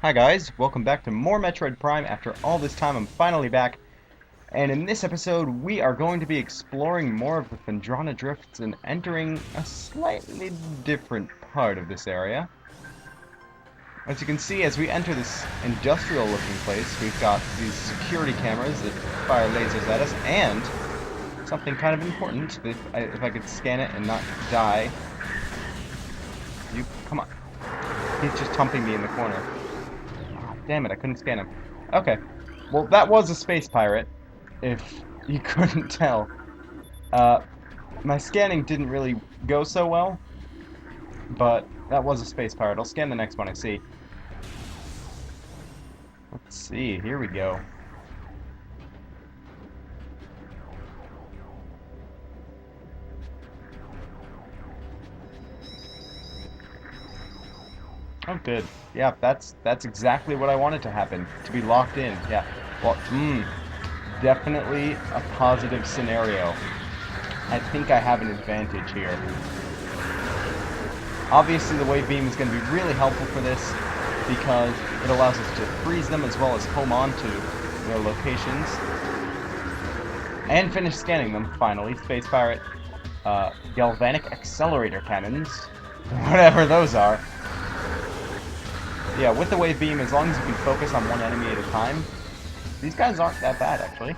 Hi guys, welcome back to more Metroid Prime. After all this time, I'm finally back, and in this episode, we are going to be exploring more of the Phendrana Drifts and entering a slightly different part of this area. As you can see, as we enter this industrial-looking place, we've got these security cameras that fire lasers at us, and something kind of important. If I could scan it and not die. You, come on. He's just humping me in the corner. Damn it, I couldn't scan him. Okay. Well, that was a space pirate, if you couldn't tell. My scanning didn't really go so well, but that was a space pirate. I'll scan the next one I see. Let's see, here we go. Oh, good. Yeah, that's exactly what I wanted to happen. To be locked in. Yeah. Well, definitely a positive scenario. I think I have an advantage here. Obviously, the wave beam is going to be really helpful for this because it allows us to freeze them as well as home onto their locations. And finish scanning them, finally. Space Pirate, galvanic accelerator cannons. Whatever those are. Yeah, with the wave beam, as long as you can focus on one enemy at a time, these guys aren't that bad, actually.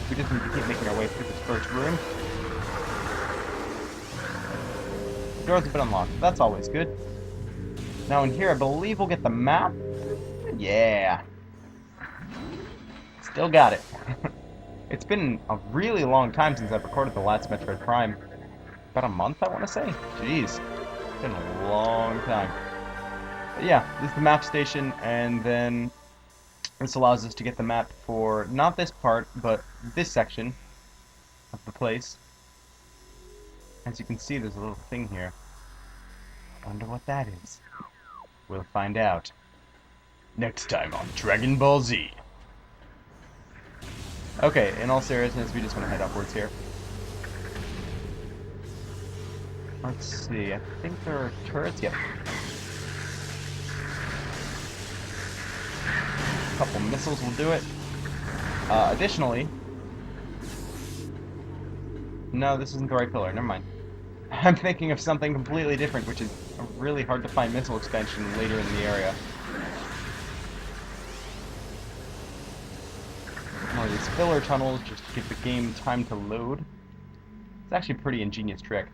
We just need to keep making our way through this first room. The doors have been unlocked. That's always good. Now in here, I believe we'll get the map. Yeah. Still got it. It's been a really long time since I've recorded the last Metroid Prime. About a month, I want to say. Jeez. It's been a long time. But yeah, this is the map station, and then this allows us to get the map for not this part, but this section of the place. As you can see, there's a little thing here. I wonder what that is. We'll find out next time on Dragon Ball Z. Okay, in all seriousness, we just want to head upwards here. Let's see, I think there are turrets. Yep. A couple missiles will do it. Additionally... No, this isn't the right pillar. Never mind. I'm thinking of something completely different, which is a really hard to find missile expansion later in the area. One of these filler tunnels just to give the game time to load. It's actually a pretty ingenious trick.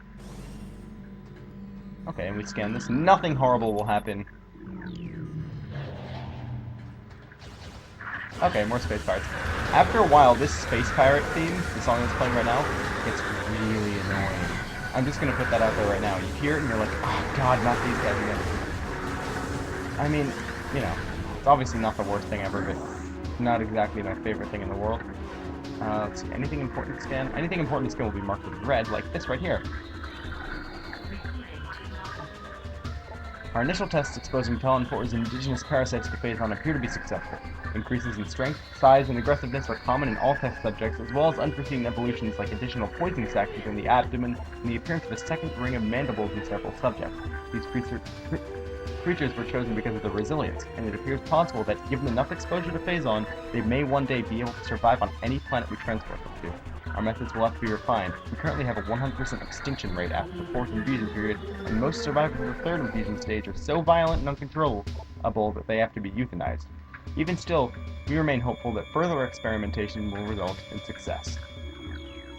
Okay, and we scan this. Nothing horrible will happen. Okay, more space pirates. After a while, this space pirate theme, the song that's playing right now, gets really annoying. I'm just gonna put that out there right now. You hear it and you're like, oh god, not these guys again. I mean, you know, it's obviously not the worst thing ever, but not exactly my favorite thing in the world. Let's see, anything important to scan? Anything important to scan will be marked with red, like this right here. Our initial tests exposing Talon 4's indigenous parasites to Phazon appear to be successful. Increases in strength, size, and aggressiveness are common in all test subjects, as well as unforeseen evolutions like additional poison sacs within the abdomen and the appearance of a second ring of mandibles in several subjects. These creatures were chosen because of their resilience, and it appears possible that, given enough exposure to Phazon, they may one day be able to survive on any planet we transport them to. Our methods will have to be refined. We currently have a 100% extinction rate after the 4th infusion period, and most survivors of the 3rd infusion stage are so violent and uncontrollable that they have to be euthanized. Even still, we remain hopeful that further experimentation will result in success.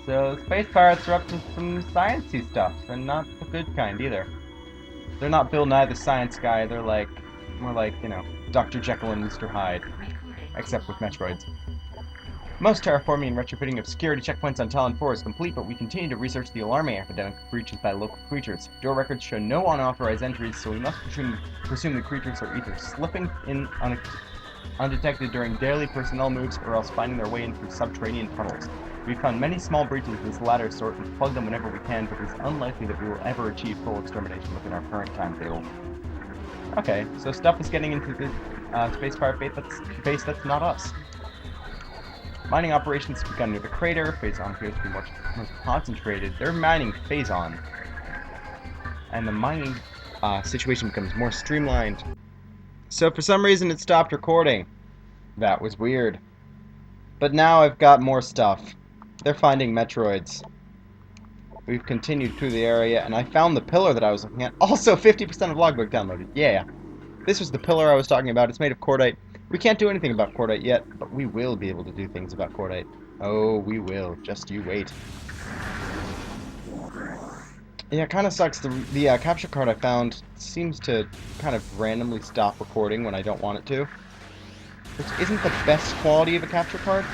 So, space pirates are up to some sciencey stuff, and not the good kind either. They're not Bill Nye the Science Guy, they're like, more like, you know, Dr. Jekyll and Mr. Hyde. Except with Metroids. Most terraforming and retrofitting of security checkpoints on Talon 4 is complete, but we continue to research the alarming epidemic of breaches by local creatures. Door records show no unauthorized entries, so we must presume the creatures are either slipping in undetected during daily personnel moves or else finding their way in through subterranean tunnels. We've found many small breaches of this latter sort and plug them whenever we can, but it is unlikely that we will ever achieve full extermination within our current timetable. Okay, so stuff is getting into the space pirate base that's not us. Mining operations have begun near the crater. Phazon appears to be more concentrated. They're mining Phazon. And the mining situation becomes more streamlined. So for some reason it stopped recording. That was weird. But now I've got more stuff. They're finding Metroids. We've continued through the area, and I found the pillar that I was looking at. Also, 50% of logbook downloaded. Yeah. This was the pillar I was talking about. It's made of cordite. We can't do anything about cordite yet, but we will be able to do things about cordite. Oh, we will. Just you wait. Yeah, it kind of sucks. The capture card I found seems to kind of randomly stop recording when I don't want it to. Which isn't the best quality of a capture card.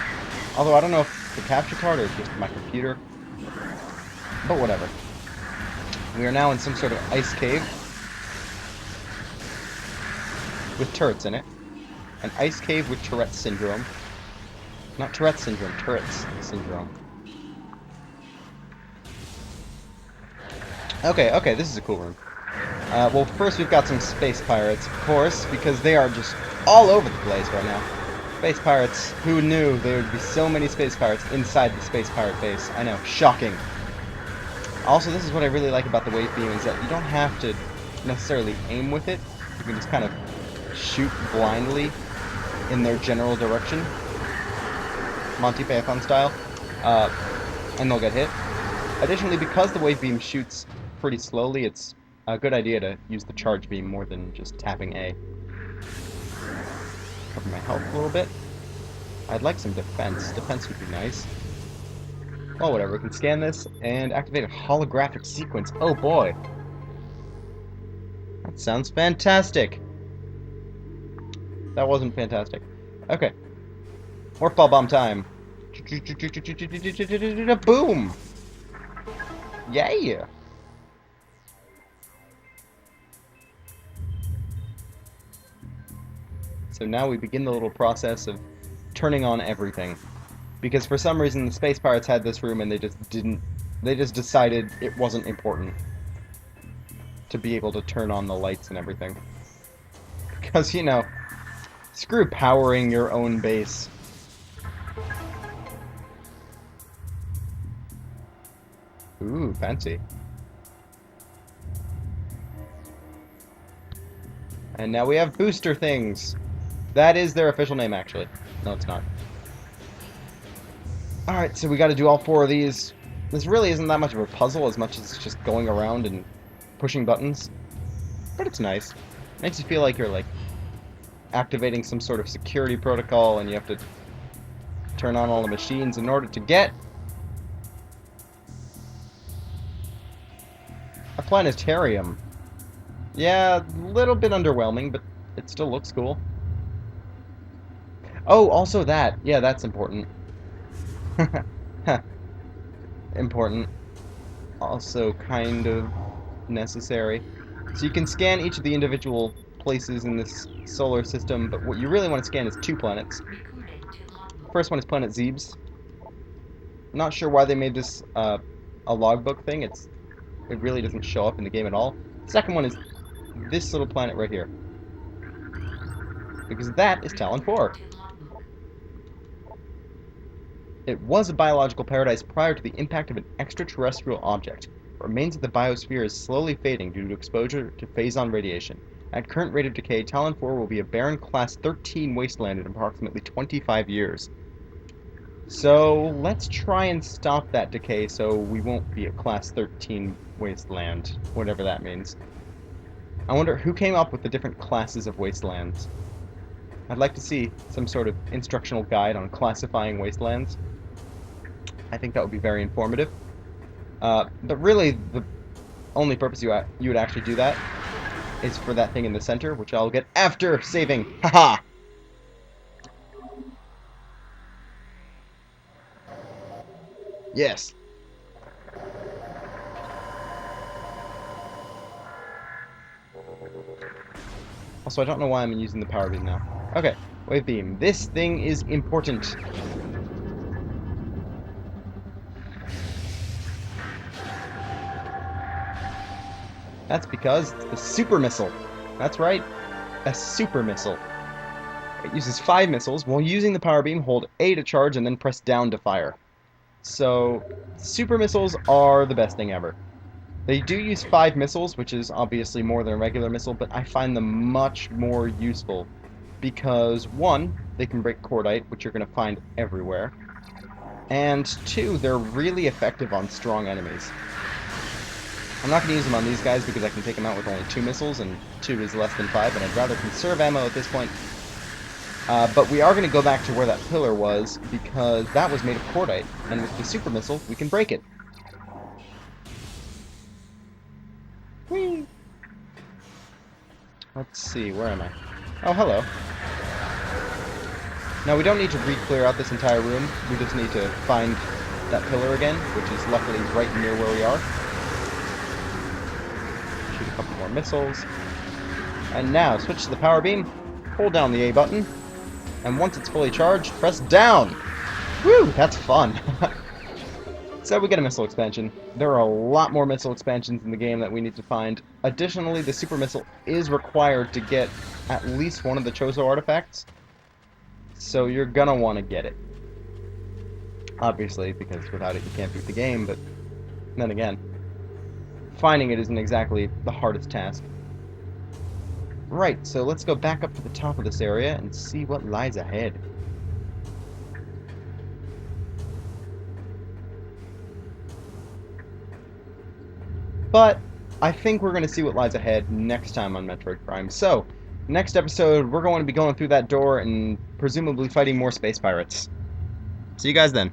Although I don't know if it's the capture card or just my computer. But whatever. We are now in some sort of ice cave. With turrets in it. An ice cave with Tourette's syndrome. Not Tourette's syndrome, Tourette's syndrome. Okay, this is a cool room. Well, first we've got some space pirates, of course, because they are just all over the place right now. Space pirates, who knew there would be so many space pirates inside the space pirate base? I know, shocking. Also, this is what I really like about the wave beam, is that you don't have to necessarily aim with it. You can just kind of shoot blindly in their general direction. Monty Python style. And they'll get hit. Additionally, because the wave beam shoots pretty slowly, it's a good idea to use the charge beam more than just tapping A. Cover my health a little bit. I'd like some defense. Defense would be nice. Oh, whatever. We can scan this and activate a holographic sequence. Oh, boy. That sounds fantastic. That wasn't fantastic. Okay. Warp ball bomb time. Boom! Yeah! So now we begin the little process of turning on everything. Because for some reason the space pirates had this room and they just decided it wasn't important to be able to turn on the lights and everything. Because, you know, screw powering your own base. Ooh, fancy. And now we have booster things. That is their official name, actually. No, it's not. Alright, so we gotta do all 4 of these. This really isn't that much of a puzzle as much as it's just going around and pushing buttons. But it's nice. Makes you feel like you're, like, activating some sort of security protocol and you have to turn on all the machines in order to get a planetarium. Yeah, a little bit underwhelming, but it still looks cool. Oh, also that. Yeah, that's important. Important. Also kind of necessary. So you can scan each of the individual places in this solar system, but what you really want to scan is 2 planets. First one is planet Zebes. Not sure why they made this a logbook thing. It really doesn't show up in the game at all. Second one is this little planet right here. Because that is Talon 4. It was a biological paradise prior to the impact of an extraterrestrial object. Remains of the biosphere is slowly fading due to exposure to phazon radiation. At current rate of decay, Talon 4 will be a barren Class 13 wasteland in approximately 25 years. So, let's try and stop that decay so we won't be a Class 13 wasteland, whatever that means. I wonder who came up with the different classes of wastelands. I'd like to see some sort of instructional guide on classifying wastelands. I think that would be very informative. But really, the only purpose you would actually do that is for that thing in the center, which I'll get after saving. Haha! Yes. Also, I don't know why I'm using the power beam now. Okay, wave beam. This thing is important. That's because it's the super missile. That's right, a super missile. It uses 5 missiles. While using the power beam, hold A to charge and then press down to fire. So, super missiles are the best thing ever. They do use 5 missiles, which is obviously more than a regular missile, but I find them much more useful. Because, 1, they can break cordite, which you're going to find everywhere. And 2, they're really effective on strong enemies. I'm not going to use them on these guys because I can take them out with only 2 missiles, and 2 is less than 5, and I'd rather conserve ammo at this point. But we are going to go back to where that pillar was, because that was made of cordite, and with the super missile, we can break it. Whee! Let's see, where am I? Oh, hello. Now, we don't need to re-clear out this entire room, we just need to find that pillar again, which is luckily right near where we are. Shoot a couple more missiles. And now, switch to the power beam, hold down the A button, and once it's fully charged, press down! Woo! That's fun! So we get a missile expansion. There are a lot more missile expansions in the game that we need to find. Additionally, the super missile is required to get at least one of the Chozo artifacts. So you're gonna want to get it. Obviously, because without it you can't beat the game, but then again, finding it isn't exactly the hardest task. Right, so let's go back up to the top of this area and see what lies ahead. But I think we're going to see what lies ahead next time on Metroid Prime. So, next episode, we're going to be going through that door and presumably fighting more space pirates. See you guys then.